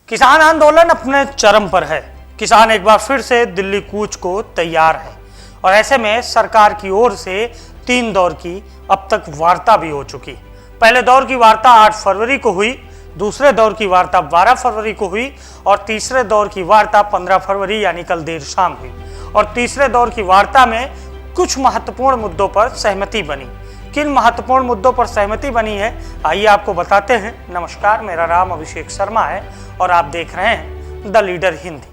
किसान आंदोलन अपने चरम पर है। किसान एक बार फिर से दिल्ली कूच को तैयार है और ऐसे में सरकार की ओर से 3 दौर की अब तक वार्ता भी हो चुकी। पहले दौर की वार्ता 8 फरवरी को हुई, दूसरे दौर की वार्ता 12 फरवरी को हुई और तीसरे दौर की वार्ता 15 फरवरी यानी कल देर शाम हुई। और तीसरे दौर की वार्ता में कुछ महत्वपूर्ण मुद्दों पर सहमति बनी। किन महत्वपूर्ण मुद्दों पर सहमति बनी है आइए आपको बताते हैं। नमस्कार, मेरा नाम अभिषेक शर्मा है और आप देख रहे हैं द लीडर हिंदी।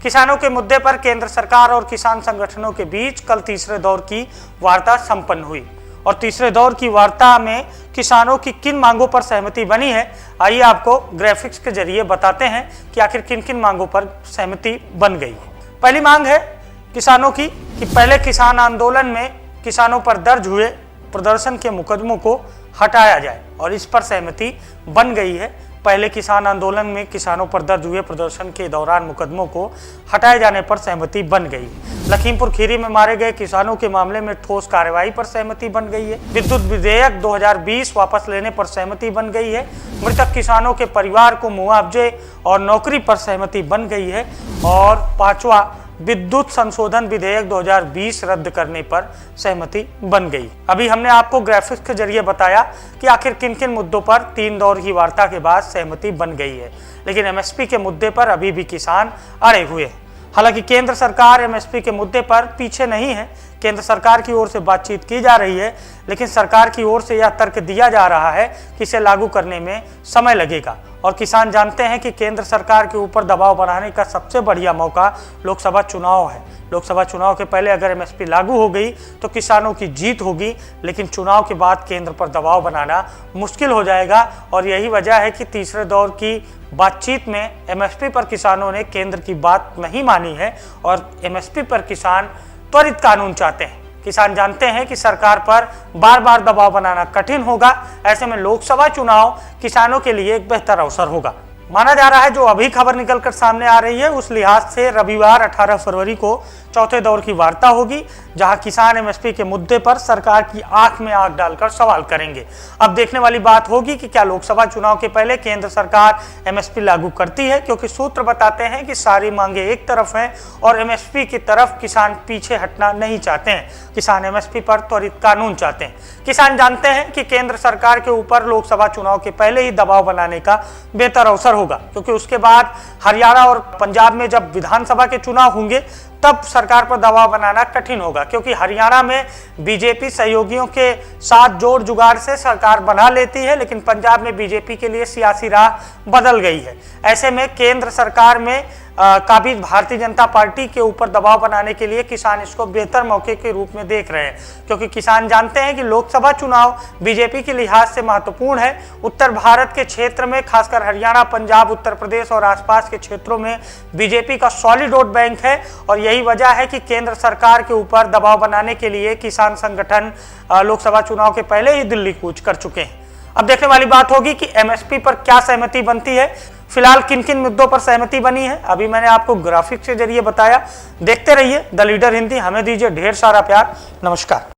किसानों के मुद्दे पर केंद्र सरकार और किसान संगठनों के बीच कल तीसरे दौर की वार्ता संपन्न हुई और तीसरे दौर की वार्ता में किसानों की किन मांगों पर सहमति बनी है आइए आपको ग्राफिक्स के जरिए बताते हैं कि आखिर किन किन मांगों पर सहमति बन गई है। पहली मांग है किसानों की कि पहले किसान आंदोलन में किसानों पर दर्ज हुए प्रदर्शन के मुकदमों को हटाया जाए और इस पर सहमति बन गई है। पहले किसान आंदोलन में किसानों पर दर्ज हुए प्रदर्शन के दौरान मुकदमों को हटाए जाने पर सहमति बन गई। लखीमपुर खीरी में मारे गए किसानों के मामले में ठोस कार्रवाई पर सहमति बन गई है। विद्युत विधेयक 2020 वापस लेने पर सहमति बन गई है। मृतक किसानों के परिवार को मुआवजे और नौकरी पर सहमति बन गई है। और पांचवा, विद्युत संशोधन विधेयक 2020 रद्द करने पर सहमति बन गई। अभी हमने आपको ग्राफिक्स के जरिए बताया कि आखिर किन किन मुद्दों पर 3 दौर की वार्ता के बाद सहमति बन गई है, लेकिन एमएसपी के मुद्दे पर अभी भी किसान अड़े हुए हैं। हालांकि केंद्र सरकार एमएसपी के मुद्दे पर पीछे नहीं है। केंद्र सरकार की ओर से बातचीत की जा रही है, लेकिन सरकार की ओर से यह तर्क दिया जा रहा है कि इसे लागू करने में समय लगेगा। और किसान जानते हैं कि केंद्र सरकार के ऊपर दबाव बनाने का सबसे बढ़िया मौका लोकसभा चुनाव है। लोकसभा चुनाव के पहले अगर एमएसपी लागू हो गई तो किसानों की जीत होगी, लेकिन चुनाव के बाद केंद्र पर दबाव बनाना मुश्किल हो जाएगा। और यही वजह है कि तीसरे दौर की बातचीत में एमएसपी पर किसानों ने केंद्र की बात नहीं मानी है और एमएसपी पर किसान त्वरित कानून चाहते हैं। किसान जानते हैं कि सरकार पर बार बार दबाव बनाना कठिन होगा। ऐसे में लोकसभा चुनाव किसानों के लिए एक बेहतर अवसर होगा माना जा रहा है। जो अभी खबर निकलकर सामने आ रही है उस लिहाज से रविवार 18 फरवरी को चौथे दौर की वार्ता होगी, जहां किसान एमएसपी के मुद्दे पर सरकार की आंख में आंख डालकर सवाल करेंगे। अब देखने वाली बात होगी कि क्या लोकसभा चुनाव के पहले केंद्र सरकार एमएसपी लागू करती है, क्योंकि सूत्र बताते हैं कि सारी मांगे एक तरफ हैं और एमएसपी की तरफ किसान पीछे हटना नहीं चाहते हैं। किसान एमएसपी पर त्वरित कानून चाहते हैं। किसान जानते हैं कि केंद्र सरकार के ऊपर लोकसभा चुनाव के पहले ही दबाव बनाने का बेहतर अवसर होगा, क्योंकि उसके बाद हरियाणा और पंजाब में जब विधानसभा के चुनाव होंगे तब सरकार पर दबाव बनाना कठिन होगा, क्योंकि हरियाणा में बीजेपी सहयोगियों के साथ जोड़ जुगाड़ से सरकार बना लेती है, लेकिन पंजाब में बीजेपी के लिए सियासी राह बदल गई है। ऐसे में केंद्र सरकार में काबिज भारतीय जनता पार्टी के ऊपर दबाव बनाने के लिए किसान इसको बेहतर मौके के रूप में देख रहे हैं, क्योंकि किसान जानते हैं कि लोकसभा चुनाव बीजेपी के लिहाज से महत्वपूर्ण है। उत्तर भारत के क्षेत्र में खासकर हरियाणा, पंजाब, उत्तर प्रदेश और आसपास के क्षेत्रों में बीजेपी का सॉलिड वोट बैंक है और यही वजह है कि केंद्र सरकार के ऊपर दबाव बनाने के लिए किसान संगठन लोकसभा चुनाव के पहले ही दिल्ली कूच कर चुके हैं। अब देखने वाली बात होगी कि एमएसपी पर क्या सहमति बनती है। फिलहाल किन किन मुद्दों पर सहमति बनी है अभी मैंने आपको ग्राफिक्स के जरिए बताया। देखते रहिए द लीडर हिंदी। हमें दीजिए ढेर सारा प्यार। नमस्कार।